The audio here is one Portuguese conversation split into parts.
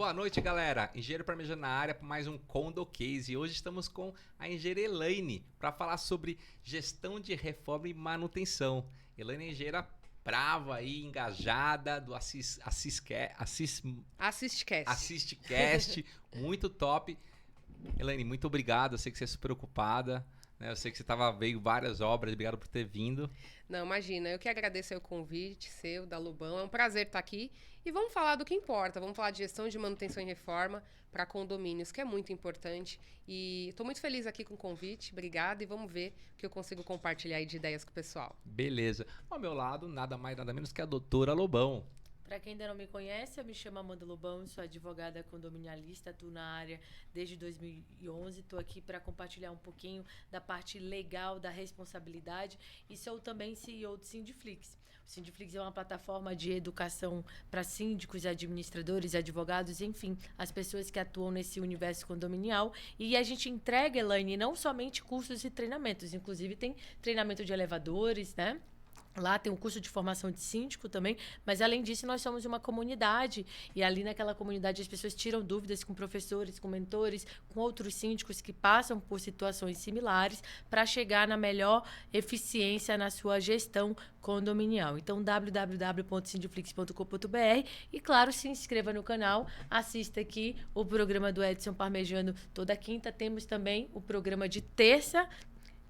Boa noite, galera. Engenheiro Parmegiano na área para mais um Condo Case. E hoje estamos com a engenheira Elaine para falar sobre gestão de reforma e manutenção. Elaine é engenheira brava aí, engajada do AssistCast, muito top. Elaine, muito obrigado. Eu sei que você é super ocupada, né? Eu sei que você veio várias obras. Obrigado por ter vindo. Não, imagina. Eu que agradeço o convite seu, da Lubão. É um prazer estar aqui. E vamos falar do que importa. Vamos falar de gestão de manutenção e reforma para condomínios, que é muito importante. E estou muito feliz aqui com o convite. Obrigada. E vamos ver o que eu consigo compartilhar aí de ideias com o pessoal. Beleza. Ao meu lado, nada mais, nada menos que a doutora Lobão. Para quem ainda não me conhece, eu me chamo Amanda Lobão, sou advogada condominialista, atuo na área desde 2011. Estou aqui para compartilhar um pouquinho da parte legal, da responsabilidade, e sou também CEO do Sindiflix. O Sindiflix é uma plataforma de educação para síndicos, administradores, advogados, enfim, as pessoas que atuam nesse universo condominial. E a gente entrega, Elaine, não somente cursos e treinamentos, inclusive tem treinamento de elevadores, né? Lá tem um curso de formação de síndico também, mas além disso nós somos uma comunidade e ali naquela comunidade as pessoas tiram dúvidas com professores, com mentores, com outros síndicos que passam por situações similares para chegar na melhor eficiência na sua gestão condominial. Então www.sindiflix.com.br e claro, se inscreva no canal, assista aqui o programa do Edson Parmegiano toda quinta, temos também o programa de terça,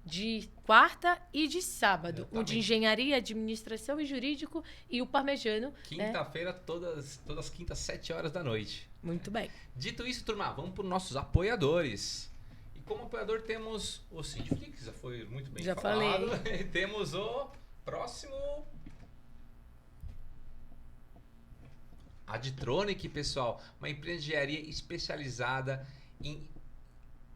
de quarta e de sábado. O de engenharia, administração e jurídico e o parmegiano. Quinta-feira, todas as quintas, 7 horas da noite. Muito bem. Dito isso, turma, vamos para os nossos apoiadores. E como apoiador temos o Sindiflix, já foi muito bem já falado. Falei. E temos o próximo... Aditronic, pessoal. Uma empresa de engenharia especializada em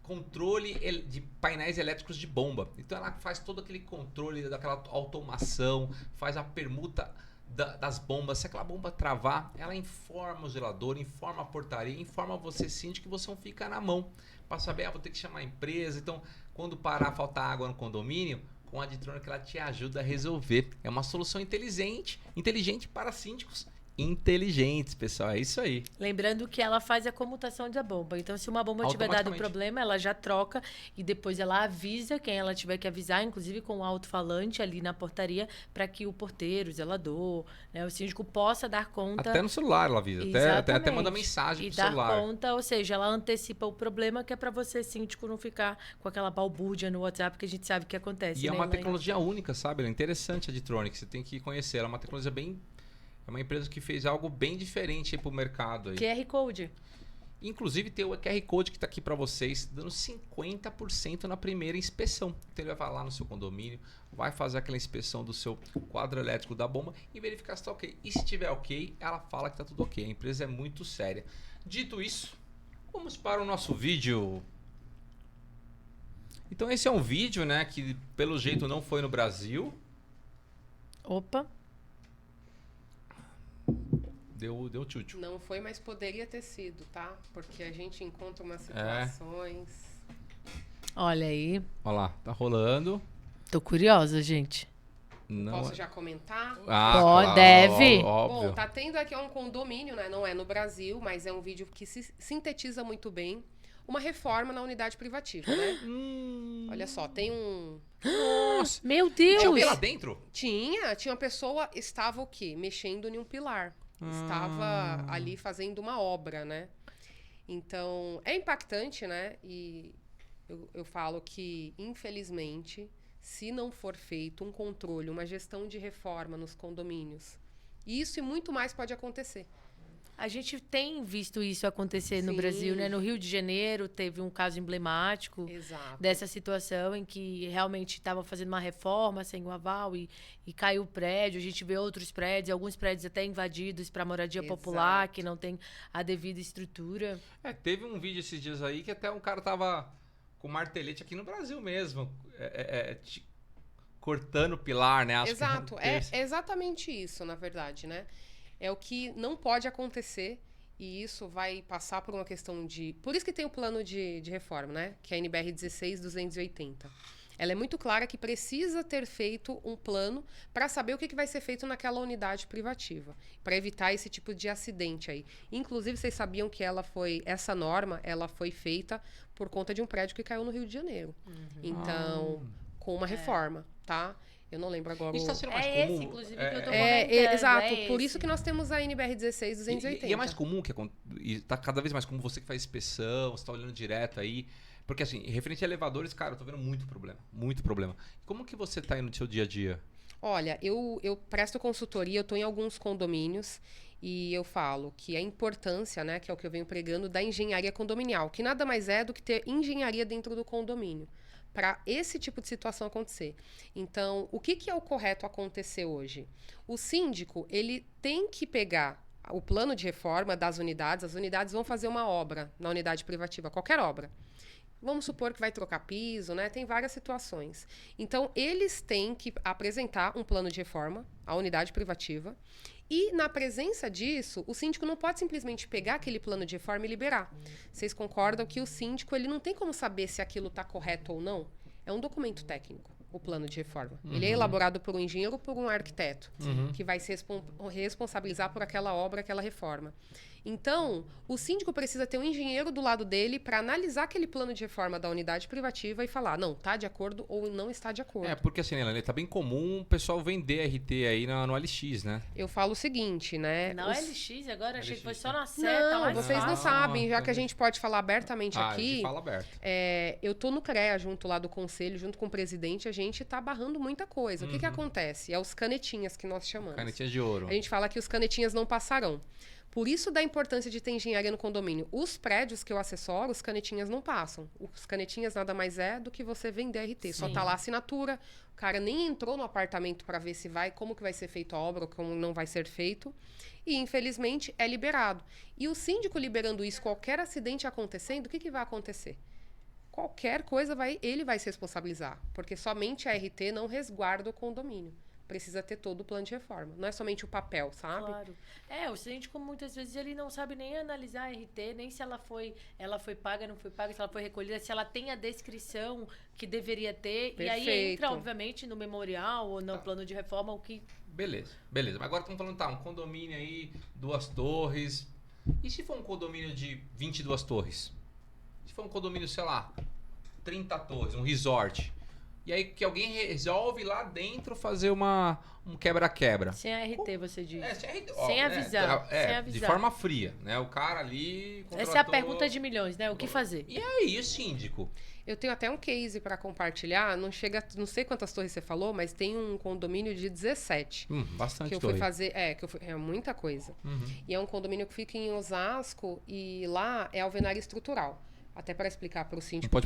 controle de painéis elétricos de bomba. Então ela faz todo aquele controle daquela automação, faz a permuta das bombas. Se aquela bomba travar, ela informa o zelador, informa a portaria, informa você, síndico, que você não fica na mão para saber, vou ter que chamar a empresa. Então, quando parar, faltar água no condomínio, com a Aditronic ela te ajuda a resolver. É uma solução inteligente para síndicos inteligentes, pessoal, é isso aí. Lembrando que ela faz a comutação da bomba. Então, se uma bomba tiver dado problema, ela já troca e depois ela avisa quem ela tiver que avisar, inclusive com o alto-falante ali na portaria, para que o porteiro, o zelador, né, o síndico possa dar conta. Até no celular ela avisa, até manda mensagem pro celular. E dar conta, ou seja, ela antecipa o problema, que é para você, síndico, não ficar com aquela balbúrdia no WhatsApp, que a gente sabe que acontece. E é uma tecnologia única, sabe? Ela é interessante, a Aditronic, você tem que conhecer. Ela é uma tecnologia bem... É uma empresa que fez algo bem diferente para o mercado. Aí. QR Code. Inclusive tem o QR Code que está aqui para vocês, dando 50% na primeira inspeção. Então ele vai lá no seu condomínio, vai fazer aquela inspeção do seu quadro elétrico da bomba e verificar se está ok. E se estiver ok, ela fala que está tudo ok. A empresa é muito séria. Dito isso, vamos para o nosso vídeo. Então esse é um vídeo, né, que pelo jeito não foi no Brasil. Opa. Deu tchutchu. Não foi, mas poderia ter sido, tá? Porque a gente encontra umas situações... Olha aí. Olha lá, tá rolando. Tô curiosa, gente. Não. Posso já comentar? Claro, deve. Óbvio. Bom, tá tendo aqui um condomínio, né? Não é no Brasil, mas é um vídeo que sintetiza muito bem uma reforma na unidade privativa, né? Olha só, tem um... Nossa. Meu Deus! Tinha alguém lá dentro? Tinha uma pessoa, estava o quê? Mexendo em um pilar. Estava ali fazendo uma obra, né? Então, é impactante, né? E eu falo que, infelizmente, se não for feito um controle, uma gestão de reforma nos condomínios, isso e muito mais pode acontecer. A gente tem visto isso acontecer no Brasil, né? No Rio de Janeiro teve um caso emblemático dessa situação em que realmente estavam fazendo uma reforma sem o aval e caiu o prédio. A gente vê outros prédios, alguns prédios até invadidos para moradia popular, que não tem a devida estrutura. Teve um vídeo esses dias aí que até um cara tava com martelete aqui no Brasil mesmo, cortando o pilar, né? Exato, é exatamente isso, na verdade, né? É o que não pode acontecer e isso vai passar por uma questão de... Por isso que tem o plano de reforma, né? Que é a NBR 16280. Ela é muito clara que precisa ter feito um plano para saber o que vai ser feito naquela unidade privativa, para evitar esse tipo de acidente aí. Inclusive, vocês sabiam que essa norma, ela foi feita por conta de um prédio que caiu no Rio de Janeiro. Então, com uma reforma, tá? Eu não lembro agora. Isso está sendo mais É comum. esse, inclusive, que eu tô comentando. Exato. É Por esse. isso que nós temos a NBR 16280. E é mais comum e tá cada vez mais comum você que faz inspeção, você tá olhando direto aí. Porque assim, referente a elevadores, cara, eu tô vendo muito problema. Muito problema. Como que você tá aí no seu dia a dia? Olha, eu presto consultoria, eu tô em alguns condomínios e eu falo que a importância, né, que é o que eu venho pregando, da engenharia condominial, que nada mais é do que ter engenharia dentro do condomínio, para esse tipo de situação acontecer. Então, o que é o correto acontecer hoje? O síndico, ele tem que pegar o plano de reforma das unidades, as unidades vão fazer uma obra na unidade privativa, qualquer obra. Vamos supor que vai trocar piso, né? Tem várias situações. Então, eles têm que apresentar um plano de reforma à unidade privativa. E, na presença disso, o síndico não pode simplesmente pegar aquele plano de reforma e liberar. Vocês concordam que o síndico ele não tem como saber se aquilo está correto ou não? É um documento técnico, o plano de reforma. Ele é elaborado por um engenheiro ou por um arquiteto, que vai se responsabilizar por aquela obra, aquela reforma. Então, o síndico precisa ter um engenheiro do lado dele para analisar aquele plano de reforma da unidade privativa e falar, não, está de acordo ou não está de acordo. Porque assim, Elaine, tá bem comum o pessoal vender RT aí no LX, né? Eu falo o seguinte, né? Na LX, agora achei que foi só na Não, seta, mais vocês não fácil. sabem, já que a gente pode falar abertamente A aqui. gente fala aberto. Eu tô no CREA, junto lá do conselho, junto com o presidente, a gente tá barrando muita coisa. O que acontece? É os canetinhas que nós chamamos. Canetinha de ouro. A gente fala que os canetinhas não passarão. Por isso da importância de ter engenharia no condomínio. Os prédios que eu assessoro, os canetinhas não passam. Os canetinhas nada mais é do que você vender RT. Só Sim. tá lá a assinatura, o cara nem entrou no apartamento para ver se vai, como que vai ser feito a obra ou como não vai ser feito. E, infelizmente, é liberado. E o síndico liberando isso, qualquer acidente acontecendo, o que vai acontecer? Qualquer coisa ele vai se responsabilizar. Porque somente a RT não resguarda o condomínio. Precisa ter todo o plano de reforma. Não é somente o papel, sabe? Claro. O síndico, muitas vezes, ele não sabe nem analisar a RT, nem se ela foi paga, não foi paga, se ela foi recolhida, se ela tem a descrição que deveria ter. Perfeito. E aí entra, obviamente, no memorial ou no plano de reforma, o que... Beleza. Mas agora estamos falando, um condomínio aí, 2 torres. E se for um condomínio de 22 torres? Se for um condomínio, sei lá, 30 torres, um resort. E aí que alguém resolve lá dentro fazer um quebra-quebra. Sem a RT, você diz. Sem avisar. Sem avisar. De forma fria, né? O cara ali contratou... Essa é a pergunta de milhões, né? O que fazer? E aí, o síndico? Eu tenho até um case para compartilhar. Não sei quantas torres você falou, mas tem um condomínio de 17. Bastante que eu torre. fui fazer. É muita coisa. E é um condomínio que fica em Osasco e lá é alvenaria estrutural. Até para explicar para o síndico o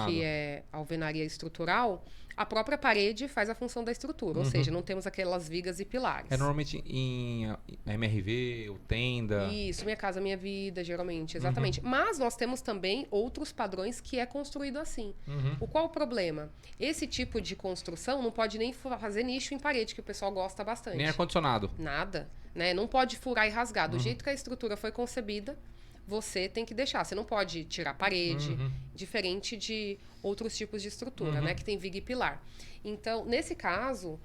que é alvenaria estrutural, a própria parede faz a função da estrutura, ou seja, não temos aquelas vigas e pilares. É normalmente em MRV, ou tenda. Isso, Minha Casa Minha Vida, geralmente, exatamente. Mas nós temos também outros padrões que é construído assim. Qual o problema? Esse tipo de construção não pode nem fazer nicho em parede, que o pessoal gosta bastante. Nem ar-condicionado. Nada, né? Não pode furar e rasgar. Do jeito que a estrutura foi concebida, você tem que deixar. Você não pode tirar a parede, diferente de outros tipos de estrutura, né? Que tem viga e pilar. Então, nesse caso,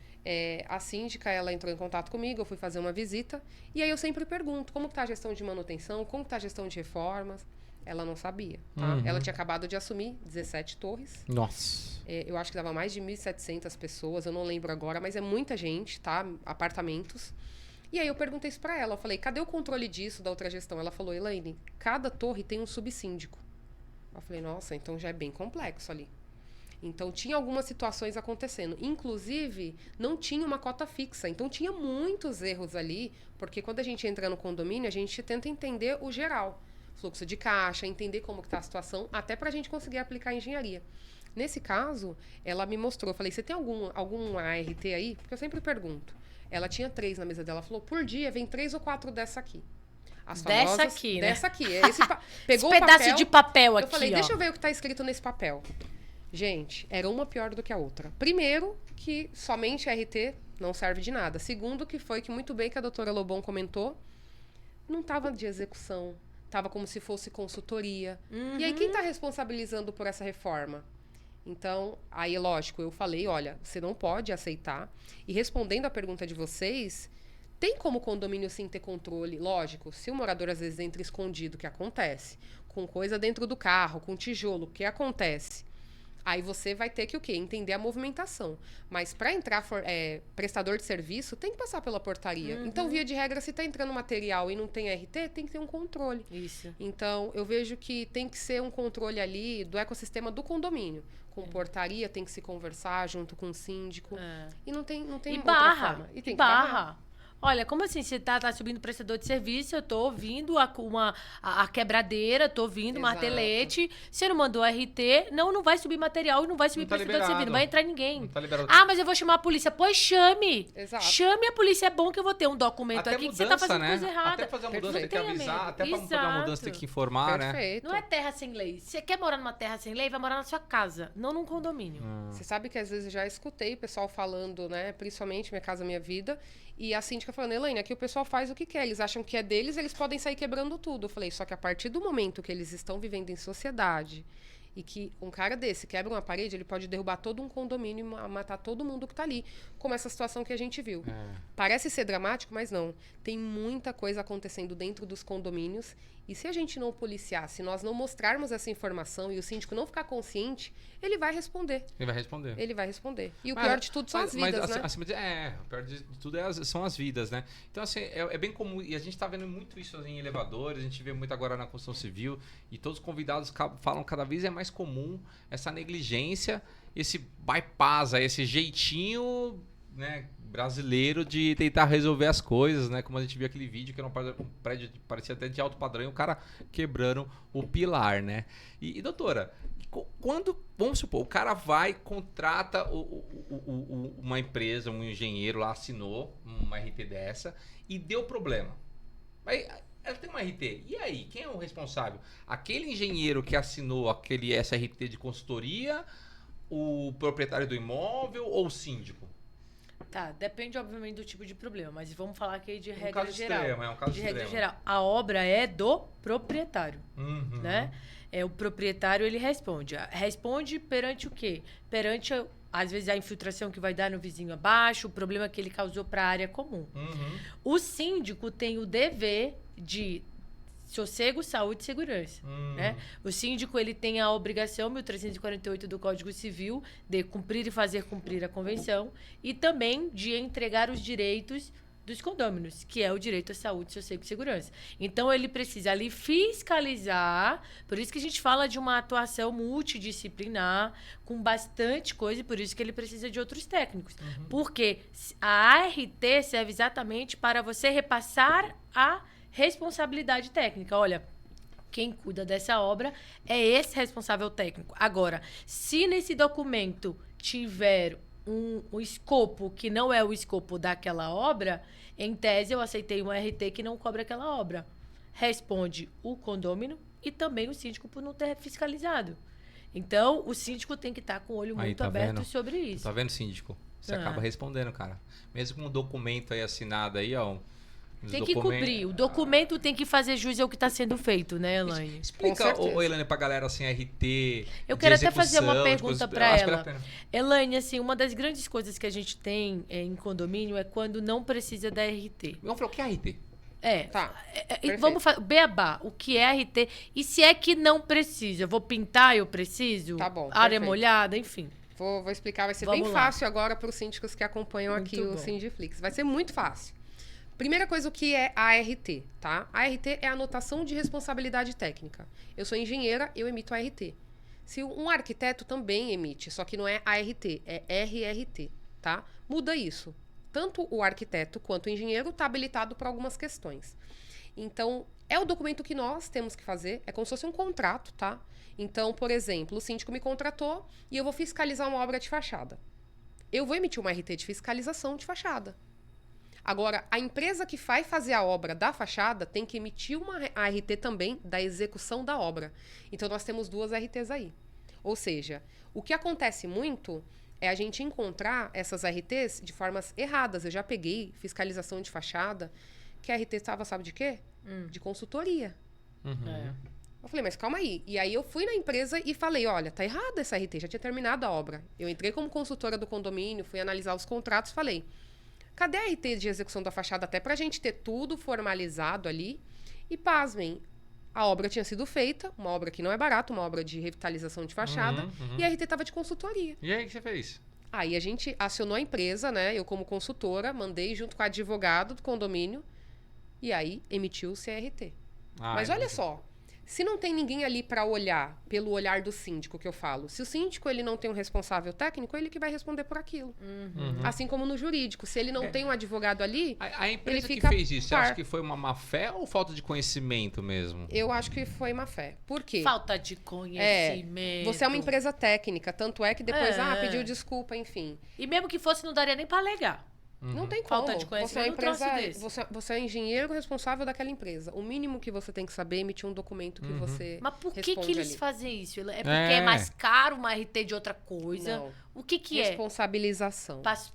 a síndica, ela entrou em contato comigo, eu fui fazer uma visita, e aí eu sempre pergunto, como está a gestão de manutenção, como está a gestão de reformas? Ela não sabia, tá? Ela tinha acabado de assumir 17 torres. Nossa. Eu acho que dava mais de 1.700 pessoas, eu não lembro agora, mas é muita gente, tá? Apartamentos. E aí eu perguntei isso pra ela, eu falei, cadê o controle disso da outra gestão? Ela falou, Elaine, cada torre tem um subsíndico. Eu falei, nossa, então já é bem complexo ali. Então tinha algumas situações acontecendo. Inclusive, não tinha uma cota fixa. Então tinha muitos erros ali, porque quando a gente entra no condomínio, a gente tenta entender o geral. Fluxo de caixa, entender como que tá a situação, até pra gente conseguir aplicar a engenharia. Nesse caso, ela me mostrou, eu falei, você tem algum ART aí? Porque eu sempre pergunto. Ela tinha 3 na mesa dela. Falou, por dia vem 3 ou 4 dessa aqui. As famosas, dessa aqui, né? Dessa aqui. Pegou esse pedaço de papel aqui, eu falei, deixa eu ver o que está escrito nesse papel. Gente, era uma pior do que a outra. Primeiro, que somente a RT não serve de nada. Segundo, que muito bem que a doutora Lobão comentou, não estava de execução. Estava como se fosse consultoria. E aí, quem está responsabilizando por essa reforma? Então, aí, lógico, eu falei, olha, você não pode aceitar. E respondendo a pergunta de vocês, tem como o condomínio sim ter controle? Lógico, se o morador às vezes entra escondido, que acontece, com coisa dentro do carro, com tijolo, que acontece. Aí você vai ter que o quê? Entender a movimentação. Mas para entrar prestador de serviço, tem que passar pela portaria. Então, via de regra, se está entrando material e não tem RT, tem que ter um controle. Isso. Então, eu vejo que tem que ser um controle ali do ecossistema do condomínio. Com portaria, tem que se conversar junto com o síndico. E não tem E outra barra. forma. E tem que barra. Olha, como assim? Você tá subindo prestador de serviço, eu tô ouvindo a quebradeira, tô ouvindo o Exato. martelete. Você não mandou RT, não vai subir material e não vai subir Não tá prestador de serviço, não liberado. vai entrar ninguém. Não tá liberado. Ah, mas eu vou chamar a polícia. Pois chame! Exato. Chame a polícia, é bom que eu vou ter um documento Até aqui mudança, que você tá fazendo né? coisa errada. Até fazer a mudança tem que Não tenha avisar, medo. até pra fazer uma mudança tem que informar, né? Perfeito. Não é terra sem lei. Você quer morar numa terra sem lei, vai morar na sua casa, não num condomínio. Você sabe que às vezes eu já escutei o pessoal falando, né? Principalmente Minha Casa Minha Vida. E a síndica falando, Elaine, aqui o pessoal faz o que quer. Eles acham que é deles, eles podem sair quebrando tudo. Eu falei, só que a partir do momento que eles estão vivendo em sociedade e que um cara desse quebra uma parede, ele pode derrubar todo um condomínio e matar todo mundo que tá ali. Como essa situação que a gente viu. Parece ser dramático, mas não. Tem muita coisa acontecendo dentro dos condomínios. E se a gente não policiar, se nós não mostrarmos essa informação e o síndico não ficar consciente, ele vai responder. Ele vai responder. Ele vai responder. E o pior de tudo são as vidas, né? Acima o pior de tudo são as vidas, né? Então, assim, é bem comum. E a gente tá vendo muito isso em elevadores, a gente vê muito agora na construção civil. E todos os convidados falam cada vez é mais comum essa negligência, esse bypass, esse jeitinho, né, brasileiro de tentar resolver as coisas, né? Como a gente viu aquele vídeo que era um prédio parecia até de alto padrão e o cara quebrando o pilar, né? E doutora, quando, vamos supor, o cara vai, contrata uma empresa, um engenheiro lá, assinou uma RT dessa e deu problema. Aí, ela tem uma RT. E aí, quem é o responsável? Aquele engenheiro que assinou essa RT de consultoria, o proprietário do imóvel ou o síndico? Tá, depende, obviamente, do tipo de problema, mas vamos falar aqui de Um regra caso geral. extremo, é um caso de regra extremo. geral. A obra é do proprietário, Uhum. né? O proprietário, ele responde. Responde perante o quê? Perante, às vezes, a infiltração que vai dar no vizinho abaixo, o problema que ele causou para a área comum. Uhum. O síndico tem o dever de sossego, saúde e segurança, né? O síndico, ele tem a obrigação, 1348 do Código Civil, de cumprir e fazer cumprir a convenção e também de entregar os direitos dos condôminos, que é o direito à saúde, sossego e segurança. Então, ele precisa ali fiscalizar, por isso que a gente fala de uma atuação multidisciplinar, com bastante coisa, e por isso que ele precisa de outros técnicos. Porque a ART serve exatamente para você repassar a responsabilidade técnica. Olha, quem cuida dessa obra é esse responsável técnico. Agora, se nesse documento tiver um escopo que não é o escopo daquela obra, em tese eu aceitei um RT que não cobre aquela obra. Responde o condômino e também o síndico por não ter fiscalizado. Então, o síndico tem que estar com o olho Aí, muito tá aberto vendo? sobre isso. Tá vendo, síndico? Você Ah. acaba respondendo, cara. Mesmo com um documento aí assinado aí, ó. Tem que cobrir. O documento tem que fazer jus ao que está sendo feito, né, Elaine? Explica, Com certeza. Elaine, pra galera assim, RT. Eu de quero até fazer uma execução, de pergunta coisas- para acho que ela. vale a pena. Elaine, assim, uma das grandes coisas que a gente tem em condomínio é quando não precisa da RT. Vamos falar o que é RT? Tá. Vamos fazer beabá, o que é RT? E se é que não precisa? Eu vou pintar, eu preciso? Tá bom, Área perfeito. molhada, enfim. Vou explicar, vai ser Vamos bem lá. fácil agora para os síndicos que acompanham Muito aqui o bom. Sindiflix. Vai ser muito fácil. Primeira coisa, o que é a ART, tá? A ART é a anotação de responsabilidade técnica. Eu sou engenheira, eu emito a ART. Se um arquiteto também emite, só que não é ART, é RRT, tá? Muda isso. Tanto o arquiteto quanto o engenheiro está habilitado para algumas questões. Então, é o documento que nós temos que fazer, é como se fosse um contrato, tá? Então, por exemplo, o síndico me contratou e eu vou fiscalizar uma obra de fachada. Eu vou emitir uma RT de fiscalização de fachada. Agora, a empresa que vai fazer a obra da fachada tem que emitir uma ART também da execução da obra. Então, nós temos duas RTs aí. Ou seja, o que acontece muito é a gente encontrar essas RTs de formas erradas. Eu já peguei fiscalização de fachada, que a RT estava, sabe de quê? De consultoria. Uhum. É. Eu falei, mas calma aí. E aí eu fui na empresa e falei, olha, tá errada essa RT, já tinha terminado a obra. Eu entrei como consultora do condomínio, fui analisar os contratos, falei, cadê a RT de execução da fachada até pra gente ter tudo formalizado ali? E pasmem, a obra tinha sido feita, uma obra que não é barata, uma obra de revitalização de fachada, e a RT tava de consultoria. E aí, o que você fez? Aí a gente acionou a empresa, né? Eu como consultora, mandei junto com o advogado do condomínio, e aí emitiu o CRT. Mas olha só, se não tem ninguém ali para olhar, pelo olhar do síndico que eu falo, se o síndico ele não tem um responsável técnico, ele que vai responder por aquilo. Assim como no jurídico, se ele não tem um advogado ali, A empresa ele que fica fez isso, você par. acha que foi uma má fé ou falta de conhecimento mesmo? Eu acho que foi má fé. Por quê? Falta de conhecimento. Você é uma empresa técnica, tanto é que depois, É. pediu desculpa, enfim. E mesmo que fosse, não daria nem pra alegar. Não tem como. Falta de Você é uma conhecimento, um troço empresa, desse. você é engenheiro responsável daquela empresa. O mínimo que você tem que saber é emitir um documento que você Mas por que responde eles ali. fazem isso? É porque É. é mais caro uma RT de outra coisa? Não. O que é? Responsabilização. Pra fugir.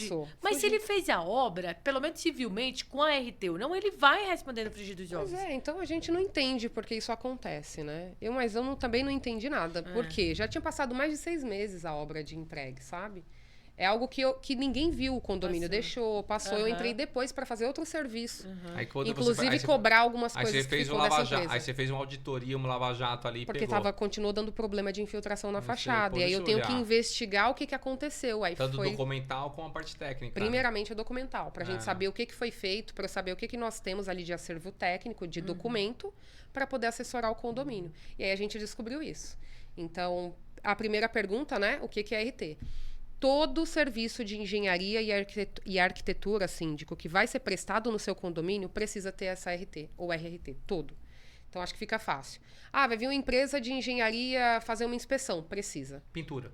Passou. Mas se ele fez a obra, pelo menos civilmente, com a RT ou não, ele vai responder no frigir dos Pois ovos. é, então a gente não entende porque isso acontece, né? Mas eu também não entendi nada. Por quê? Já tinha passado mais de 6 meses a obra de entregue, sabe? É algo que ninguém viu, o condomínio passou. Eu entrei depois para fazer outro serviço. Aí, quando Inclusive aí você- cobrar algumas Aí coisas você que fez um ficou dessa lava-jato, empresa. aí você fez uma auditoria, um lava-jato ali e Porque pegou. continuou dando problema de infiltração na Você fachada. pôde E aí eu tenho que olhar. investigar o que aconteceu. Aí Tanto foi documental como a parte técnica. primeiramente o documental, pra gente saber o que foi feito, para eu saber o que nós temos ali de acervo técnico, de documento, para poder assessorar o condomínio. E aí a gente descobriu isso. Então, a primeira pergunta, né? O que é RT? Todo serviço de engenharia e arquitetura síndico que vai ser prestado no seu condomínio precisa ter essa RT, ou RRT, todo. Então, acho que fica fácil. Vai vir uma empresa de engenharia fazer uma inspeção. Precisa. Pintura.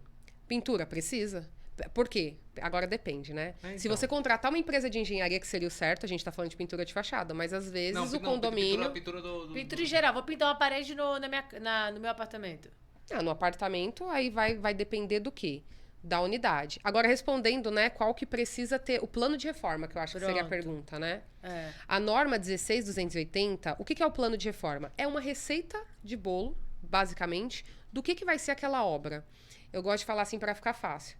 Pintura? Precisa. Por quê? Agora depende, né? Se então. você contratar uma empresa de engenharia, que seria o certo, a gente tá falando de pintura de fachada, mas às vezes o condomínio... Pintura Pintura em geral. Vou pintar uma parede no meu apartamento. No apartamento, aí vai depender do quê? Da unidade. Agora, respondendo, né, qual que precisa ter o plano de reforma, que eu acho que seria a Pronto. pergunta, né? É. A norma 16280, o que é o plano de reforma? É uma receita de bolo, basicamente, do que vai ser aquela obra. Eu gosto de falar assim para ficar fácil.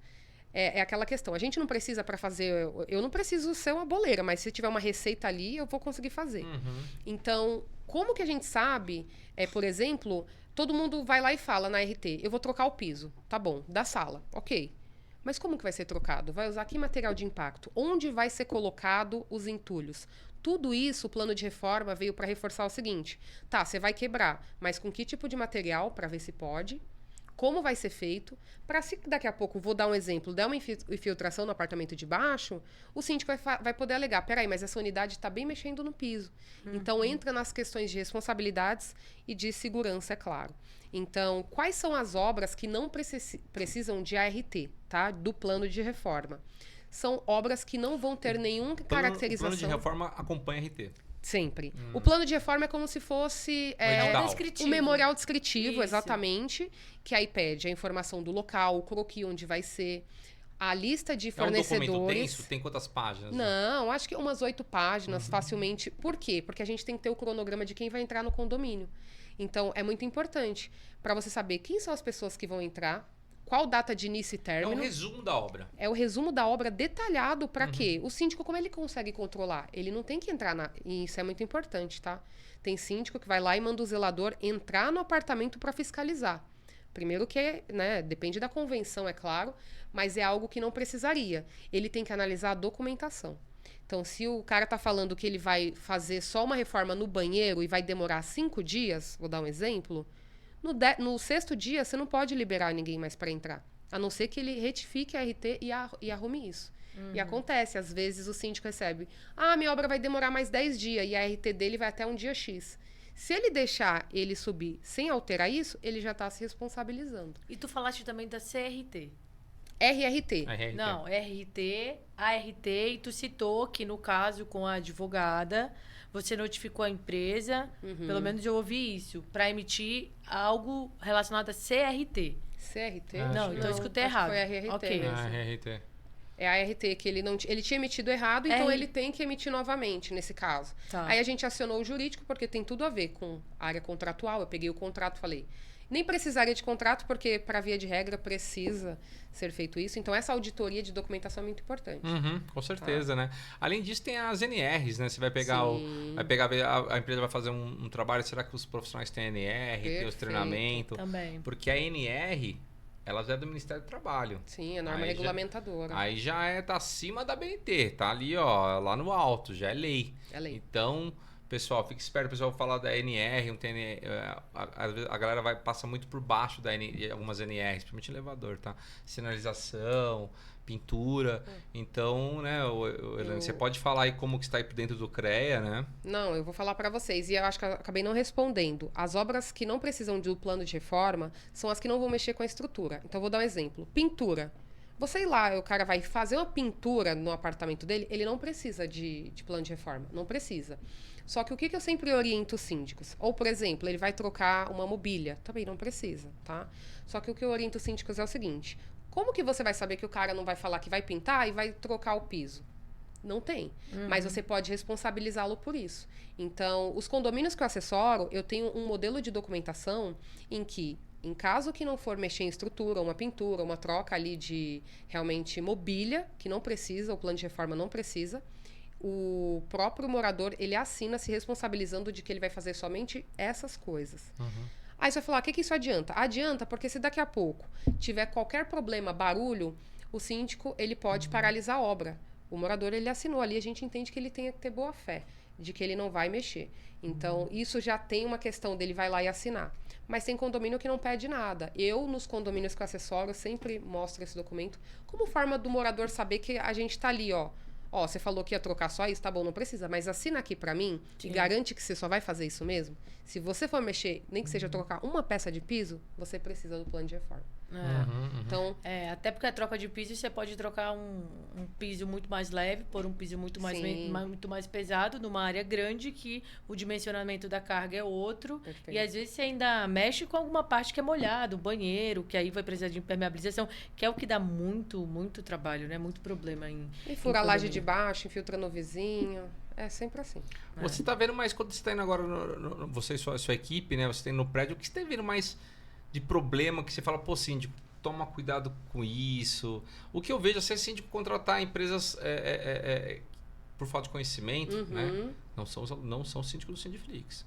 É aquela questão. A gente não precisa para fazer... Eu não preciso ser uma boleira, mas se tiver uma receita ali, eu vou conseguir fazer. Então, como que a gente sabe, por exemplo... Todo mundo vai lá e fala na RT, eu vou trocar o piso. Tá bom, da sala. Ok. Mas como que vai ser trocado? Vai usar que material de impacto? Onde vai ser colocado os entulhos? Tudo isso, o plano de reforma veio para reforçar o seguinte. Tá, você vai quebrar, mas com que tipo de material, para ver se pode? Como vai ser feito? Para se daqui a pouco, vou dar um exemplo, der uma infiltração no apartamento de baixo, o síndico vai poder alegar, peraí, mas essa unidade está bem mexendo no piso. Então, entra nas questões de responsabilidades e de segurança, é claro. Então, quais são as obras que não precisam de ART, tá? Do plano de reforma? São obras que não vão ter nenhuma caracterização... O plano de reforma acompanha RT. Sempre. O plano de reforma é como se fosse edital. Descritivo. um memorial descritivo, Isso. exatamente, que aí pede a informação do local, o croquis onde vai ser, a lista de É um fornecedores. documento denso? Tem quantas páginas? Não, acho que umas 8 páginas, facilmente. Por quê? Porque a gente tem que ter o cronograma de quem vai entrar no condomínio. Então, é muito importante para você saber quem são as pessoas que vão entrar, qual data de início e É término. um resumo da obra. É o resumo da obra detalhado para quê? O síndico, como ele consegue controlar? Ele não tem que entrar e isso é muito importante, tá? Tem síndico que vai lá e manda o zelador entrar no apartamento para fiscalizar. Primeiro que, né, depende da convenção, é claro, mas é algo que não precisaria. Ele tem que analisar a documentação. Então, se o cara tá falando que ele vai fazer só uma reforma no banheiro e vai demorar 5 dias, vou dar um exemplo... No 6º dia, você não pode liberar ninguém mais para entrar. A não ser que ele retifique a RT e arrume isso. E acontece, às vezes o síndico recebe... minha obra vai demorar mais 10 dias e a RT dele vai até um dia X. Se ele deixar ele subir sem alterar isso, ele já está se responsabilizando. E tu falaste também da CRT. RRT. RT. Não, RT, ART, e tu citou que, no caso, com a advogada, você notificou a empresa, pelo menos eu ouvi isso, para emitir algo relacionado a CRT. CRT? Não, então eu escutei acho que errado. foi RRT Ok. mesmo. RT. É a ART que ele tinha emitido errado, então ele tem que emitir novamente, nesse caso. Tá. Aí a gente acionou o jurídico, porque tem tudo a ver com a área contratual. Eu peguei o contrato e falei, nem precisaria de contrato, porque, para via de regra, precisa ser feito isso. Então, essa auditoria de documentação é muito importante. Com certeza, né? Além disso, tem as NRs, né? Você vai pegar Sim. a empresa vai fazer um trabalho, será que os profissionais têm NR, tem os Perfeito. treinamentos? Também. Porque a NR, ela já é do Ministério do Trabalho. Sim, a norma Aí regulamentadora. Aí já tá acima da BNT, tá ali, ó, lá no alto, já é lei. É lei. Então, pessoal, fique esperto, o pessoal fala da NR, a galera passa muito por baixo de algumas NRs, principalmente elevador, tá? Sinalização, pintura. Então, né, Helena, você pode falar aí como que está aí dentro do CREA, né? Não, eu vou falar para vocês, e eu acho que eu acabei não respondendo. As obras que não precisam do plano de reforma são as que não vão mexer com a estrutura. Então, eu vou dar um exemplo. Pintura. Você ir lá, o cara vai fazer uma pintura no apartamento dele, ele não precisa de plano de reforma. Não precisa. Só que o que eu sempre oriento os síndicos? Ou, por exemplo, ele vai trocar uma mobília. Também não precisa, tá? Só que o que eu oriento os síndicos é o seguinte. Como que você vai saber que o cara não vai falar que vai pintar e vai trocar o piso? Não tem. Mas você pode responsabilizá-lo por isso. Então, os condomínios que eu assessoro, eu tenho um modelo de documentação em que, em caso que não for mexer em estrutura, uma pintura, uma troca ali de realmente mobília, que não precisa, o plano de reforma não precisa, o próprio morador, ele assina se responsabilizando de que ele vai fazer somente essas coisas. Aí você vai falar, o que isso adianta? Adianta porque se daqui a pouco tiver qualquer problema, barulho, o síndico, ele pode paralisar a obra. O morador, ele assinou ali, a gente entende que ele tem que ter boa fé, de que ele não vai mexer. Então, isso já tem uma questão dele vai lá e assinar. Mas tem condomínio que não pede nada. Eu, nos condomínios que eu assessoro, sempre mostro esse documento como forma do morador saber que a gente tá ali, ó. Ó, você falou que ia trocar só isso, tá bom, não precisa, mas assina aqui pra mim e garante que você só vai fazer isso mesmo. Se você for mexer, nem que seja trocar uma peça de piso, você precisa do plano de reforma. Então, até porque a troca de piso, você pode trocar um piso muito mais leve por um piso muito mais pesado numa área grande que o dimensionamento da carga é outro. Perfeito. E às vezes você ainda mexe com alguma parte que é molhada, o banheiro, que aí vai precisar de impermeabilização, que é o que dá muito trabalho, né? Muito problema e fura a laje de baixo, infiltra no vizinho. É sempre assim. Você tá vendo mais, quando você tá indo agora, você e sua equipe, né? Você tá indo no prédio, o que você tá vendo mais de problema que você fala, pô, síndico, toma cuidado com isso. O que eu vejo é síndico contratar empresas por falta de conhecimento, né? Não são síndicos do Sindiflix.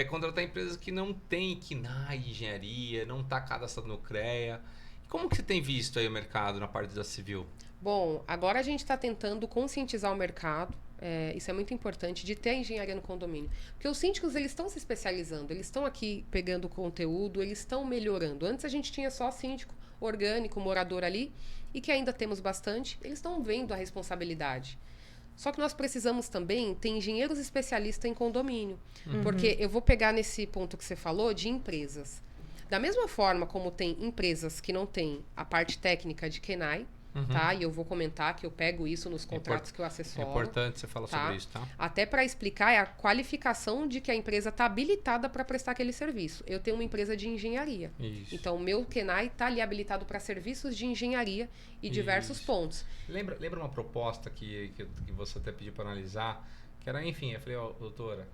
Contratar empresas que não têm KNAI de engenharia, não está cadastrado no CREA. Como que você tem visto aí o mercado na parte da civil? Bom, agora a gente está tentando conscientizar o mercado. Isso é muito importante, de ter a engenharia no condomínio. Porque os síndicos, eles estão se especializando, eles estão aqui pegando conteúdo, eles estão melhorando. Antes a gente tinha só síndico orgânico, morador ali, e que ainda temos bastante, eles estão vendo a responsabilidade. Só que nós precisamos também ter engenheiros especialistas em condomínio. Porque eu vou pegar nesse ponto que você falou de empresas. Da mesma forma como tem empresas que não têm a parte técnica de KNAI, tá? E eu vou comentar que eu pego isso nos contratos que eu assessoro. É importante você falar sobre isso, tá? Até para explicar, é a qualificação de que a empresa está habilitada para prestar aquele serviço. Eu tenho uma empresa de engenharia. Isso. Então, o meu KNAI está ali habilitado para serviços de engenharia e diversos pontos. Lembra uma proposta que você até pediu para analisar? Que era, enfim, eu falei, ó, doutora,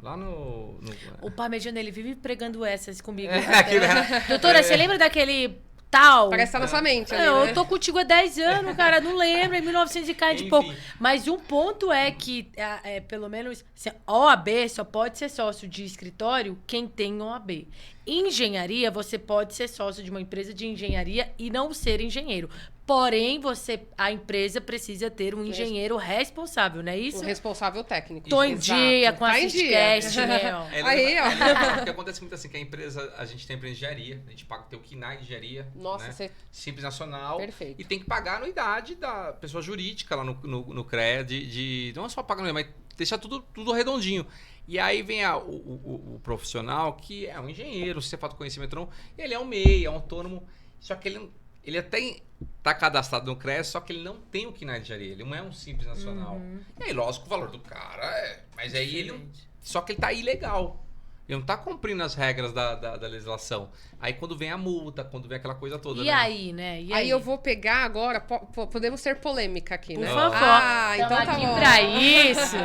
lá no... O Parmegiano, ele vive pregando essas comigo. Doutora, você lembra daquele... tal. Parece estar na sua mente. Ali, né? Eu tô contigo há 10 anos, cara. Não lembro, em 1900 e cai de pouco. Mas um ponto é que, pelo menos, OAB só pode ser sócio de escritório quem tem OAB. Engenharia, você pode ser sócio de uma empresa de engenharia e não ser engenheiro. Porém, a empresa precisa ter um engenheiro responsável, não é isso? Um responsável técnico. Tô em dia com a Sindcast, meu. Aí, ó. Porque acontece muito assim, que a empresa, a gente tem pra engenharia, a gente paga o KNAI de engenharia, nossa, né? Simples Nacional. Perfeito. E tem que pagar a anuidade da pessoa jurídica lá no CREA, não só pagar, mas deixar tudo redondinho. E aí vem o profissional, que é um engenheiro, se você fala conhecimento ou não, ele é um MEI, é um autônomo, só que ele até está cadastrado no CREA, só que ele não tem o KNAI de engenharia, ele não é um Simples Nacional. E aí, lógico, o valor do cara mas aí ele... Só que ele tá ilegal. Ele não tá cumprindo as regras da legislação. Aí quando vem a multa, quando vem aquela coisa toda, E né? aí, né? E Aí eu vou pegar agora, podemos ter polêmica aqui, Por né? favor. Ah, Tamo então tá aqui bom. pra isso.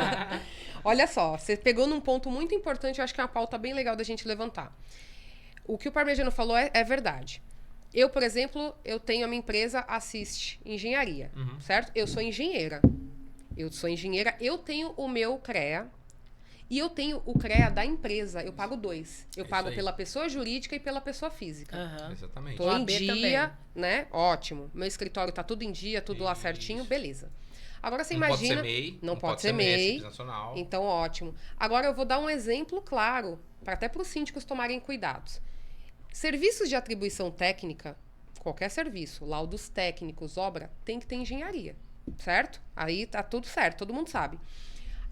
Olha só, você pegou num ponto muito importante, eu acho que é uma pauta bem legal da gente levantar. O que o Parmegiano falou é verdade. Eu, por exemplo, eu tenho a minha empresa Assist Engenharia, certo? Eu sou engenheira. Eu tenho o meu CREA e eu tenho o CREA da empresa. Eu pago 2. Eu pago aí. pela pessoa jurídica e pela pessoa física. Aham. Exatamente. Tô O em AB dia, também. né? Ótimo. Meu escritório tá tudo em dia, tudo lá certinho, beleza. Agora você Não imagina... pode ser MEI. Não pode ser MEI. Simples Nacional. Então, ótimo. Agora eu vou dar um exemplo claro, até para os síndicos tomarem cuidados. Serviços de atribuição técnica, qualquer serviço, laudos técnicos, obra, tem que ter engenharia, certo? Aí tá tudo certo, todo mundo sabe.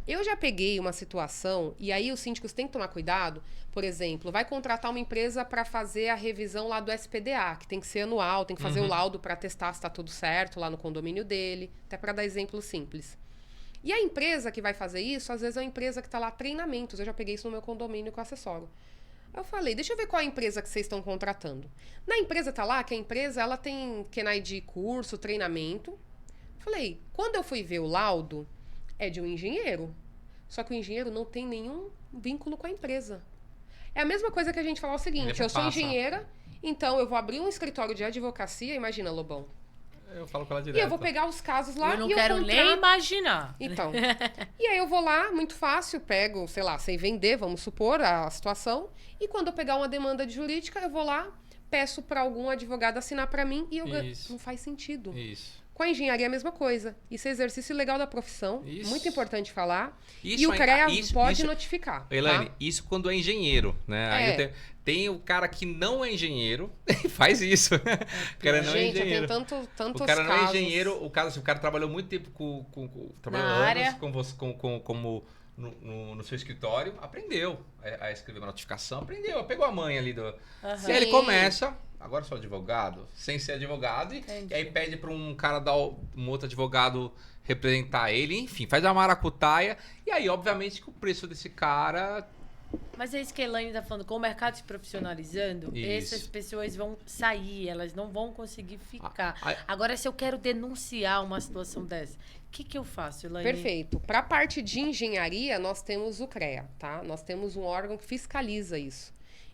Eu já peguei uma situação, e aí os síndicos têm que tomar cuidado, por exemplo, vai contratar uma empresa para fazer a revisão lá do SPDA, que tem que ser anual, tem que fazer o laudo para testar se está tudo certo lá no condomínio dele, até para dar exemplo simples. E a empresa que vai fazer isso, às vezes é uma empresa que está lá treinamentos. Eu já peguei isso no meu condomínio com assessório. Eu falei, deixa eu ver qual é a empresa que vocês estão contratando. Na empresa tá lá que a empresa ela tem KNID curso, treinamento. Falei, quando eu fui ver o laudo, é de um engenheiro. Só que o engenheiro não tem nenhum vínculo com a empresa. É a mesma coisa que a gente falar o seguinte, eu sou engenheira, então eu vou abrir um escritório de advocacia, imagina, Lobão. Eu falo com ela E direto. eu vou pegar os casos lá Eu não e quero eu nem imaginar. Então, e aí eu vou lá, muito fácil, pego, sei lá, sei vender, vamos supor, a situação, e quando eu pegar uma demanda de jurídica, eu vou lá, peço para algum advogado assinar para mim e eu ganho. Isso. Não faz sentido. Isso. Com a engenharia é a mesma coisa. Isso é exercício legal da profissão, Isso. muito importante falar. Isso E o é- CREA isso- pode isso- notificar. Elaine, Tá? isso quando é engenheiro, né? Aí É. tem o cara que não é engenheiro e faz isso. O cara não é Gente, engenheiro. tem tantos O cara não é casos. engenheiro, o cara trabalhou muito tempo trabalhou Na anos área. com você, como no seu escritório, aprendeu a escrever uma notificação, aprendeu, pegou a manha ali do. Aham. E aí ele Sim. começa, agora sou advogado, sem ser advogado, Entendi. e aí pede para um cara dar um outro advogado representar ele, enfim, faz uma maracutaia, e aí, obviamente, que o preço desse cara. Mas é isso que a Elaine tá falando, com o mercado se profissionalizando, Isso. essas pessoas vão sair, elas não vão conseguir ficar. Ah, Agora, se eu quero denunciar uma situação dessa, o que eu faço, Elaine? Perfeito. Para a parte de engenharia, nós temos o CREA, tá? Nós temos um órgão que fiscaliza isso.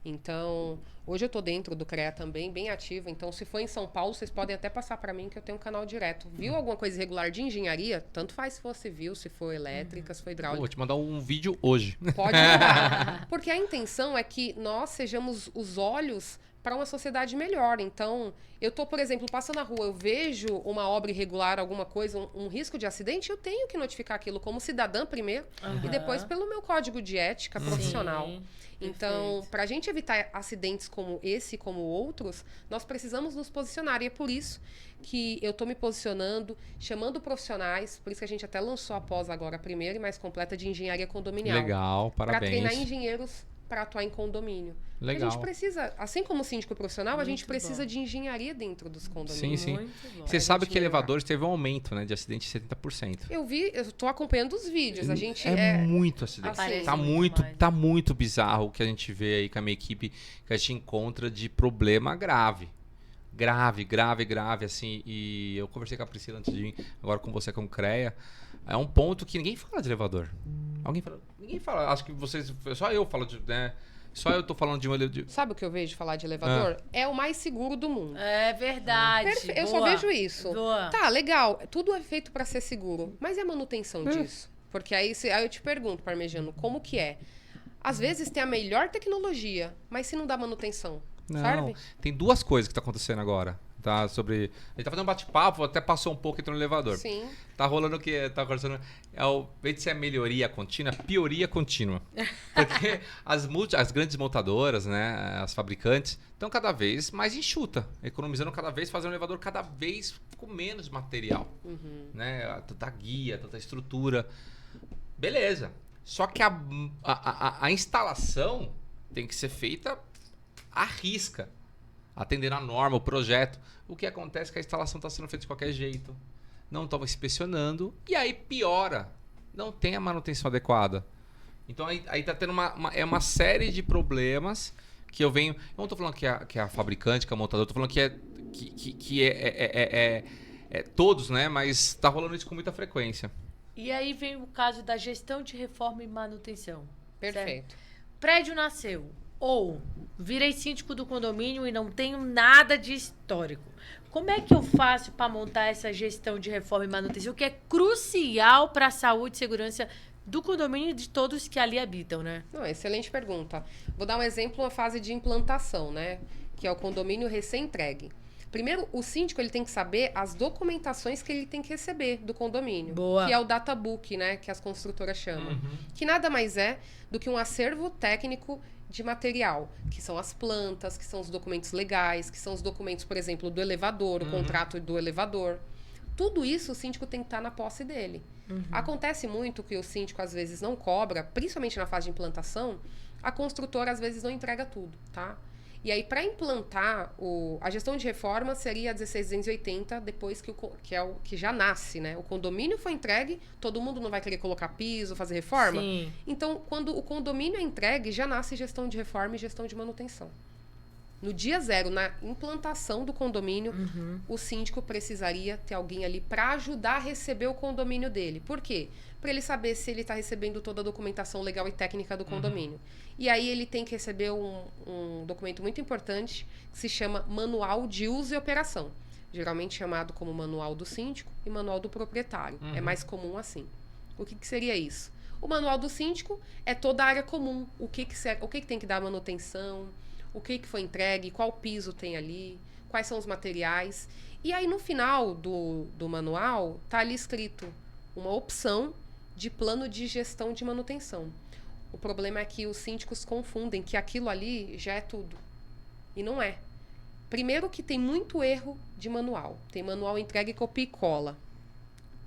Então, hoje eu estou dentro do CREA também, bem ativa. Então, se for em São Paulo, vocês podem até passar para mim que eu tenho um canal direto. Viu alguma coisa irregular de engenharia? Tanto faz se for civil, se for elétrica, se for hidráulica. Vou te mandar um vídeo hoje. Pode mandar. Porque a intenção é que nós sejamos os olhos para uma sociedade melhor. Então, eu tô, por exemplo, passando na rua, eu vejo uma obra irregular, alguma coisa, um risco de acidente, eu tenho que notificar aquilo como cidadã primeiro e depois pelo meu código de ética profissional. Sim, Então, perfeito. para a gente evitar acidentes como esse e como outros, nós precisamos nos posicionar. E é por isso que eu estou me posicionando, chamando profissionais, por isso que a gente até lançou a pós agora, a primeira e mais completa de engenharia condominial. Legal, Para treinar parabéns. engenheiros para atuar em condomínio. Legal. A gente precisa, assim como o síndico profissional, a gente Muito precisa bom. de engenharia dentro dos Sim, condomínios. sim. Muito bom. Você a sabe gente que melhorar. elevadores teve um aumento, né, de acidente de 70%. Eu tô acompanhando os vídeos. A gente muito acidente. assim, Tá muito muito, mais. tá muito bizarro o que a gente vê aí com a minha equipe, que a gente encontra de problema grave. Grave, assim. E eu conversei com a Priscila antes de vir, agora com você com o CREA. É um ponto que ninguém fala de elevador. Ninguém fala. Acho que vocês. Só eu falo de. Né, só eu tô falando de um elevador. Sabe o que eu vejo falar de elevador? É o mais seguro do mundo. É verdade. Eu só Boa. vejo isso. Boa. Tá, legal. Tudo é feito para ser seguro. Mas e a manutenção disso? Porque aí eu te pergunto, Parmegiano, como que é? Às vezes tem a melhor tecnologia, mas se não dá manutenção, Não, sabe? tem duas coisas que tá acontecendo agora. Tá? Sobre. A gente tá fazendo um bate-papo, até passou um pouco, entrou no elevador. Sim. Tá rolando o que? Tá conversando. Ao invés de ser melhoria contínua, pioria contínua. Porque as grandes montadoras, né? As fabricantes, estão cada vez mais enxuta, economizando cada vez, fazendo um elevador cada vez com menos material. Né? Tanta guia, tanta estrutura. Beleza. Só que a instalação tem que ser feita à risca, atendendo a norma, o projeto. O que acontece é que a instalação está sendo feita de qualquer jeito. Não estava inspecionando. E aí piora. Não tem a manutenção adequada. Então aí tá tendo uma série de problemas que eu venho... Eu não tô falando que é a fabricante, que é a montadora, eu tô falando que é todos, né? Mas tá rolando isso com muita frequência. E aí vem o caso da gestão de reforma e manutenção. Perfeito. Certo? Prédio nasceu. Ou virei síndico do condomínio e não tenho nada de histórico. Como é que eu faço para montar essa gestão de reforma e manutenção, que é crucial para a saúde e segurança do condomínio e de todos que ali habitam, né? Não, excelente pergunta. Vou dar um exemplo, uma fase de implantação, né? Que é o condomínio recém-entregue. Primeiro, o síndico ele tem que saber as documentações que ele tem que receber do condomínio. Boa. Que é o databook, né? Que as construtoras chamam. Que nada mais é do que um acervo técnico de material, que são as plantas, que são os documentos legais, que são os documentos, por exemplo, do elevador, o contrato do elevador. Tudo isso o síndico tem que estar na posse dele. Acontece muito que o síndico às vezes não cobra, principalmente na fase de implantação, a construtora às vezes não entrega tudo, tá? E aí, para implantar, a gestão de reforma seria a 16280, depois que já nasce, né? O condomínio foi entregue, todo mundo não vai querer colocar piso, fazer reforma? Sim. Então, quando o condomínio é entregue, já nasce gestão de reforma e gestão de manutenção. No dia zero, na implantação do condomínio, o síndico precisaria ter alguém ali para ajudar a receber o condomínio dele. Por quê? Para ele saber se ele está recebendo toda a documentação legal e técnica do condomínio. E aí ele tem que receber um documento muito importante que se chama Manual de Uso e Operação. Geralmente chamado como Manual do Síndico e Manual do Proprietário. É mais comum assim. O que seria isso? O Manual do Síndico é toda a área comum. O que tem que dar manutenção, o que foi entregue, qual piso tem ali, quais são os materiais. E aí, no final do manual, tá ali escrito uma opção de plano de gestão de manutenção. O problema é que os síndicos confundem que aquilo ali já é tudo. E não é. Primeiro que tem muito erro de manual. Tem manual entregue copia e cola.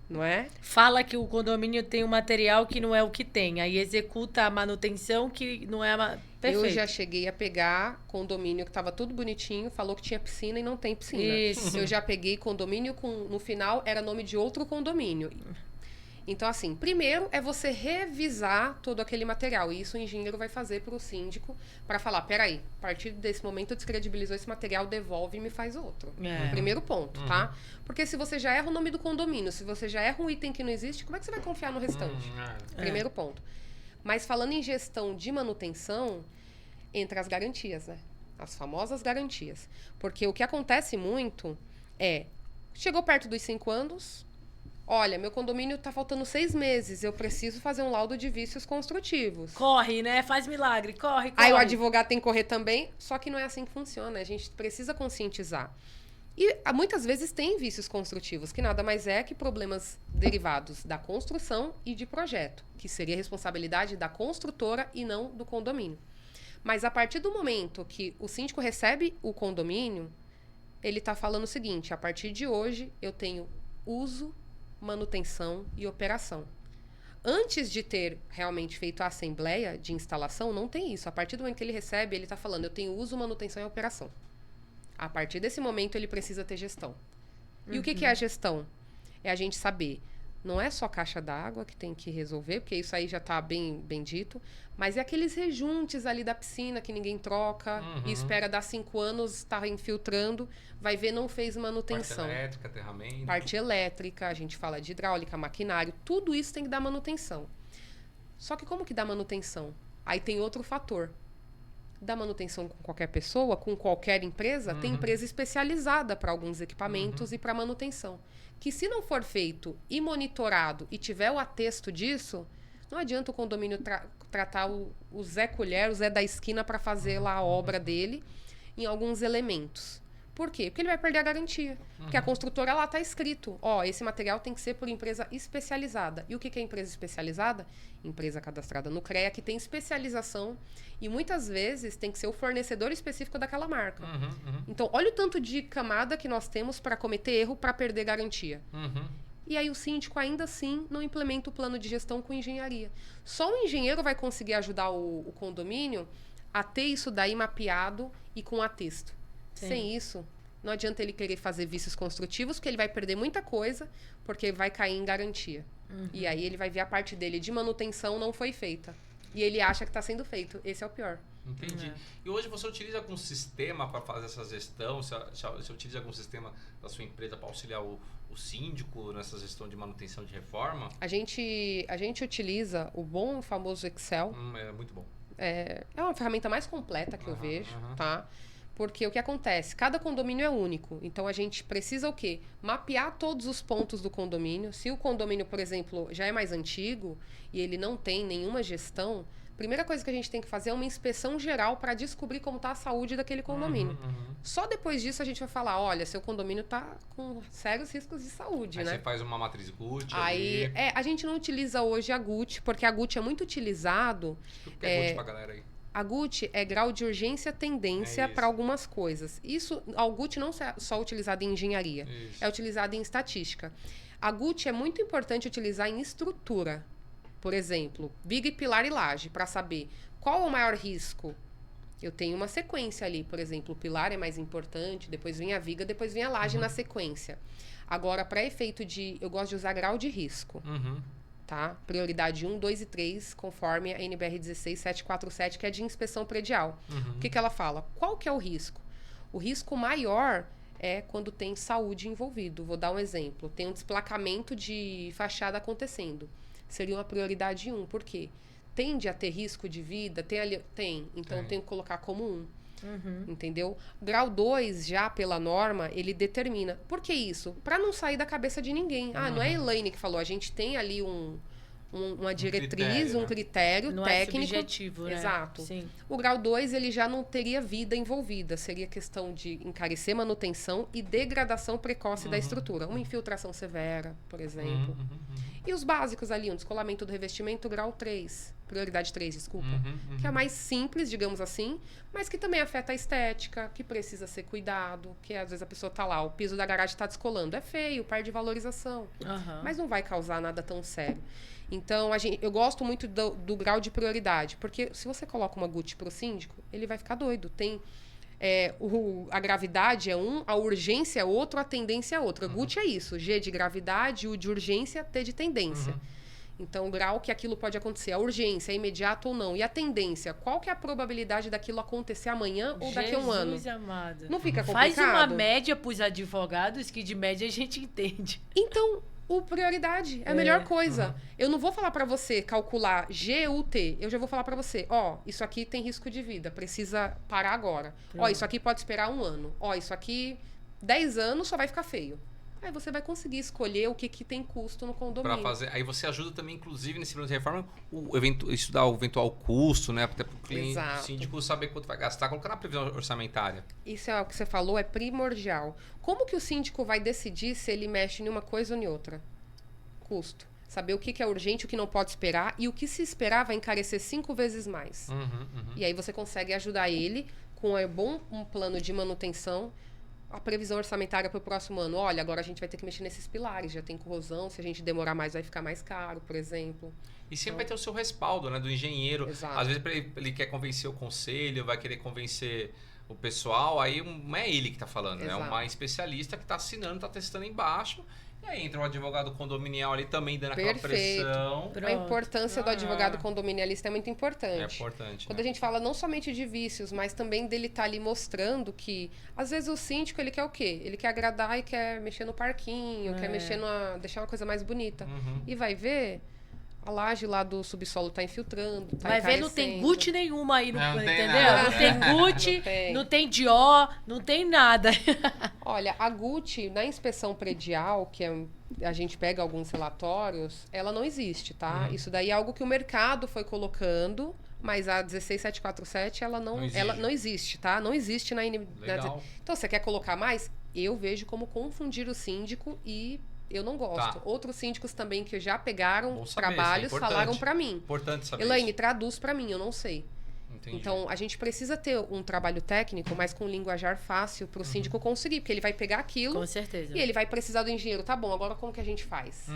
Não é? Fala que o condomínio tem um material que não é o que tem. Aí executa a manutenção que não é a... Perfeito. Eu já cheguei a pegar condomínio que estava tudo bonitinho, falou que tinha piscina e não tem piscina. Isso. Eu já peguei condomínio no final era nome de outro condomínio. Então, assim, primeiro é você revisar todo aquele material. E isso o engenheiro vai fazer para o síndico para falar, peraí, a partir desse momento descredibilizou esse material, devolve e me faz outro. Primeiro ponto, tá? Porque se você já erra o nome do condomínio, se você já erra um item que não existe, como é que você vai confiar no restante? Primeiro ponto. Mas falando em gestão de manutenção, entra as garantias, né? As famosas garantias. Porque o que acontece muito é, chegou perto dos 5 anos, olha, meu condomínio tá faltando 6 meses, eu preciso fazer um laudo de vícios construtivos. Corre, né? Faz milagre, corre. Aí o advogado tem que correr também, só que não é assim que funciona, a gente precisa conscientizar. E muitas vezes tem vícios construtivos, que nada mais é que problemas derivados da construção e de projeto, que seria responsabilidade da construtora e não do condomínio. Mas a partir do momento que o síndico recebe o condomínio, ele está falando o seguinte, a partir de hoje eu tenho uso, manutenção e operação. Antes de ter realmente feito a assembleia de instalação, não tem isso. A partir do momento que ele recebe, ele está falando, eu tenho uso, manutenção e operação. A partir desse momento, ele precisa ter gestão. E o que é a gestão? É a gente saber, não é só caixa d'água que tem que resolver, porque isso aí já está bem dito, mas é aqueles rejuntes ali da piscina que ninguém troca e espera dar 5 anos, está infiltrando, vai ver, não fez manutenção. Parte elétrica, aterramento. Parte elétrica, a gente fala de hidráulica, maquinário, tudo isso tem que dar manutenção. Só que como que dá manutenção? Aí tem outro fator. Dá manutenção com qualquer pessoa, com qualquer empresa, tem empresa especializada para alguns equipamentos e para manutenção. Que se não for feito e monitorado e tiver o atexto disso, não adianta o condomínio tratar o Zé Colher, o Zé da esquina para fazer lá a obra dele em alguns elementos. Por quê? Porque ele vai perder a garantia. Porque a construtora lá está escrito, esse material tem que ser por empresa especializada. E o que é empresa especializada? Empresa cadastrada no CREA, que tem especialização e muitas vezes tem que ser o fornecedor específico daquela marca. Então, olha o tanto de camada que nós temos para cometer erro, para perder garantia. E aí o síndico ainda assim não implementa o plano de gestão com engenharia. Só o engenheiro vai conseguir ajudar o condomínio a ter isso daí mapeado e com atexto. Sim. Sem isso, não adianta ele querer fazer vícios construtivos, porque ele vai perder muita coisa, porque vai cair em garantia. E aí ele vai ver a parte dele de manutenção não foi feita. E ele acha que está sendo feito. Esse é o pior. Entendi. E hoje você utiliza algum sistema para fazer essa gestão? Você utiliza algum sistema da sua empresa para auxiliar o síndico nessa gestão de manutenção de reforma? A gente utiliza o bom e famoso Excel. É muito bom. É uma ferramenta mais completa que eu vejo, tá? Porque o que acontece? Cada condomínio é único. Então, a gente precisa o quê? Mapear todos os pontos do condomínio. Se o condomínio, por exemplo, já é mais antigo e ele não tem nenhuma gestão, a primeira coisa que a gente tem que fazer é uma inspeção geral para descobrir como está a saúde daquele condomínio. Só depois disso a gente vai falar, olha, seu condomínio está com sérios riscos de saúde, aí né? Você faz uma matriz GUT aí. A gente não utiliza hoje a GUT, porque a GUT é muito utilizado. O que é GUT pra galera aí? A GUT é grau de urgência tendência para algumas coisas. O GUT não é só utilizado em engenharia, é utilizado em estatística. A GUT é muito importante utilizar em estrutura. Por exemplo, viga, pilar e laje, para saber qual é o maior risco. Eu tenho uma sequência ali, por exemplo, o pilar é mais importante, depois vem a viga, depois vem a laje na sequência. Agora, para efeito eu gosto de usar grau de risco. Tá? Prioridade 1, 2 e 3, conforme a NBR 16747, que é de inspeção predial. O que ela fala? Qual que é o risco? O risco maior é quando tem saúde envolvido. Vou dar um exemplo. Tem um desplacamento de fachada acontecendo. Seria uma prioridade 1. Por quê? Tende a ter risco de vida? Tem. Então, tem que colocar como 1. Entendeu? Grau 2, já pela norma, ele determina. Por que isso? Para não sair da cabeça de ninguém. Não é a Elaine que falou. A gente tem ali uma diretriz, um critério não técnico. É subjetivo, né? Exato. Sim. O grau 2, ele já não teria vida envolvida. Seria questão de encarecer manutenção e degradação precoce da estrutura. Uma infiltração severa, por exemplo. E os básicos ali, um descolamento do revestimento, grau 3. Prioridade 3, desculpa. Que é mais simples, digamos assim, mas que também afeta a estética, que precisa ser cuidado, que às vezes a pessoa tá lá, o piso da garagem tá descolando. É feio, perde valorização. Mas não vai causar nada tão sério. Então, eu gosto muito do grau de prioridade, porque se você coloca uma GUT pro síndico, ele vai ficar doido. A gravidade é um, a urgência é outro, a tendência é outra. A GUT é isso, G de gravidade, U de urgência, T de tendência. Então, o grau que aquilo pode acontecer, a urgência, é imediato ou não. E a tendência, qual que é a probabilidade daquilo acontecer amanhã ou daqui a um ano? Jesus amado. Não fica complicado? Faz uma média pros advogados, que de média a gente entende. Então, prioridade é a melhor coisa. Eu não vou falar para você calcular GUT. Eu já vou falar para você, isso aqui tem risco de vida, precisa parar agora. Isso aqui pode esperar 1 ano. Isso aqui, 10 anos, só vai ficar feio. Aí você vai conseguir escolher o que tem custo no condomínio. Aí você ajuda também, inclusive, nesse plano de reforma, estudar o eventual custo, né? Até para o cliente, o síndico saber quanto vai gastar, colocar na previsão orçamentária. Isso é o que você falou, é primordial. Como que o síndico vai decidir se ele mexe em uma coisa ou em outra? Custo. Saber o que é urgente, o que não pode esperar, e o que se esperar vai encarecer 5 vezes mais. E aí você consegue ajudar ele com um plano de manutenção, a previsão orçamentária para o próximo ano. Olha, agora a gente vai ter que mexer nesses pilares, já tem corrosão, se a gente demorar mais vai ficar mais caro, por exemplo. E sempre vai ter o seu respaldo, né, do engenheiro. Exato. Às vezes ele quer convencer o conselho, vai querer convencer o pessoal, aí não é ele que está falando, né? É uma especialista que está assinando, está testando embaixo. E aí entra o advogado condominial ali também dando aquela pressão. A importância do advogado condominialista é muito importante. É importante. Quando a gente fala não somente de vícios, mas também dele estar ali mostrando que, às vezes, o síndico, ele quer o quê? Ele quer agradar e quer mexer no parquinho, quer mexer deixar uma coisa mais bonita. E vai ver, a laje lá do subsolo tá infiltrando, tá vai ver, não tem GUT nenhuma aí, entendeu? Nada. Não tem GUT, não tem DIO, não tem nada. Olha, a GUT, na inspeção predial, que a gente pega alguns relatórios, ela não existe, tá? Isso daí é algo que o mercado foi colocando, mas a 16747, ela não existe, tá? Não existe na Legal. Então, você quer colocar mais? Eu vejo como confundir o síndico e eu não gosto. Tá. Outros síndicos também que já pegaram trabalhos falaram para mim. Importante saber Elaine, isso. traduz para mim, eu não sei. Entendi. Então, a gente precisa ter um trabalho técnico, mas com linguajar fácil para o síndico conseguir, porque ele vai pegar aquilo. Com certeza. E ele vai precisar do engenheiro. Tá bom, agora como que a gente faz?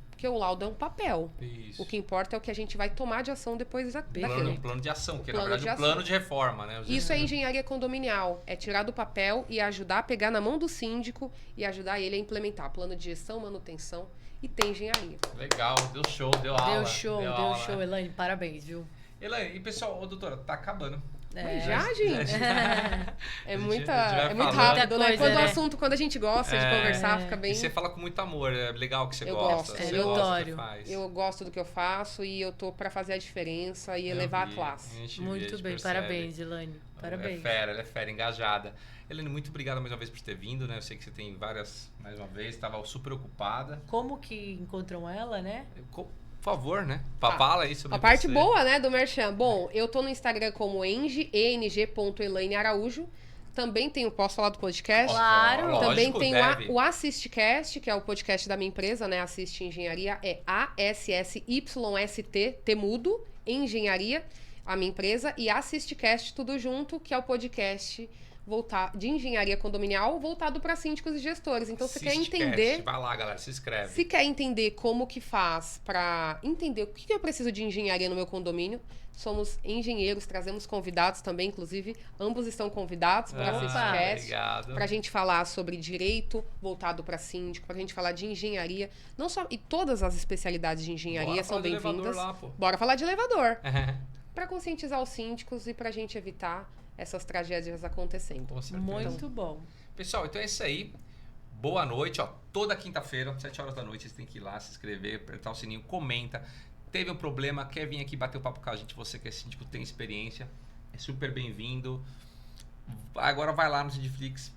Porque o laudo é um papel. Isso. O que importa é o que a gente vai tomar de ação depois daquilo. Plano de ação, que Plano na verdade é um plano de reforma, né? Isso é engenharia condominial. É tirar do papel e ajudar a pegar na mão do síndico e ajudar ele a implementar plano de gestão, manutenção. e tem engenharia. Legal, deu show, deu aula. Deu show, né? Elaine. Parabéns, viu? Elaine, e pessoal, doutora, tá acabando. Mas já, gente? É muito falando. rápido, né? Muita Quando coisa, o né? assunto, quando a gente gosta de conversar, fica bem... E você fala com muito amor, é legal que você Eu gosta. gosto, Você eu gosta do que adoro. faz. Eu gosto do que eu faço e eu tô pra fazer a diferença e elevar a classe. Muito bem, parabéns, Elaine. Parabéns. Ela é fera, engajada. Elaine, muito obrigada mais uma vez por ter vindo, né? Eu sei que você tem várias, mais uma vez, estava super ocupada. Como que encontram ela, né? Por favor, né? Tá. Fala aí sobre A parte você. boa, né, do Merchan. Bom, eu tô no Instagram como eng.elaine.araújo. Também tenho, posso falar do podcast? Claro. Lógico, Também tem deve. o AssistCast, que é o podcast da minha empresa, né? Assist Engenharia, é ASSYST, Temudo, Engenharia, a minha empresa, e AssistCast, tudo junto, que é o podcast de engenharia condominial voltado para síndicos e gestores. Então, você quer Assistcast. entender... Vai lá, galera, se inscreve. Se quer entender como que faz para entender o que eu preciso de engenharia no meu condomínio, somos engenheiros, trazemos convidados também, inclusive, ambos estão convidados para AssistCast, Obrigado. para a gente falar sobre direito voltado para síndico, para a gente falar de engenharia, não só e todas as especialidades de engenharia Bora são falar de elevador bem-vindas. lá, pô. Bora falar de elevador, para conscientizar os síndicos e para a gente evitar essas tragédias acontecendo. Com certeza. Muito bom. Pessoal, então é isso aí. Boa noite, ó. Toda quinta-feira, 7 horas da noite, vocês têm que ir lá, se inscrever, apertar o sininho, comenta. Teve um problema, quer vir aqui bater o papo com a gente, você que é síndico, tem experiência, é super bem-vindo. Agora vai lá no Sindiflix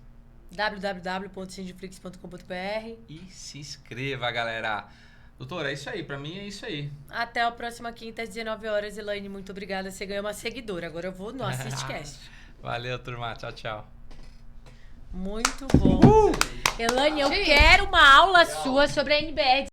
www.sindiflix.com.br e se inscreva, galera. Doutora, é isso aí, pra mim é isso aí. Até a próxima quinta às 19 horas, Elaine. Muito obrigada. Você ganhou uma seguidora. Agora eu vou no AssistCast. Valeu, turma. Tchau, tchau. Muito bom. Elaine, eu quero uma aula sua sobre a NBR.